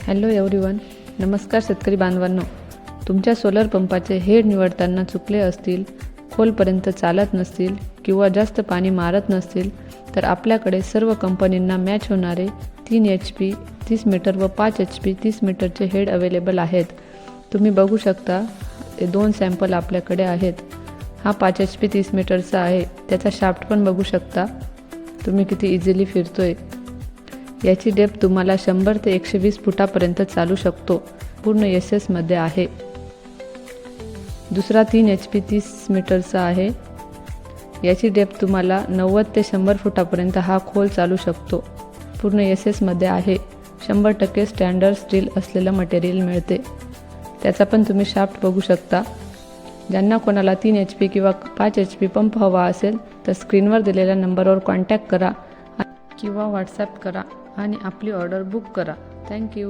Hello everyone, नमस्कार शेतकरी बांधवांनो. तुमच्या सोलर पंपाचे हेड निवडताना चुकले असतील, खोलपर्यंत चालत नसतील किंवा जास्त पाणी मारत नसतील तर आपल्याकडे सर्व कंपनींना मॅच होणारे 3 HP 30 मीटर व 5 HP 30 मीटरचे हेड अवेलेबल आहेत. तुम्ही बघू शकता, हे 2 सॅम्पल आपल्याकडे आहेत. हा 5 HP 30 मीटरचा आहे. त्याचा शाफ्ट पण बघू शकता तुम्ही किती इझिली फिरतोय. याची डेप्थ तुम्हाला 100 ते 120 फुटापर्यंत चालू शकतो. पूर्ण SS मध्ये आहे. दुसरा 3 HP 30 मीटरचा आहे. याची डेप्थ तुम्हाला 90 ते 100 फुटापर्यंत हा खोल चालू शकतो. पूर्ण SS मध्ये आहे. 100% स्टँडर्ड स्टील असलेलं मटेरियल मिळते. त्याचा पण तुम्ही शाफ्ट बघू शकता. ज्यांना कोणाला 3 HP किंवा 5 HP पंप हवा असेल तर स्क्रीनवर दिलेल्या नंबरवर कॉन्टॅक्ट करा किंवा व्हॉट्सॲप करा आणि आपली ऑर्डर बुक करा. थँक्यू.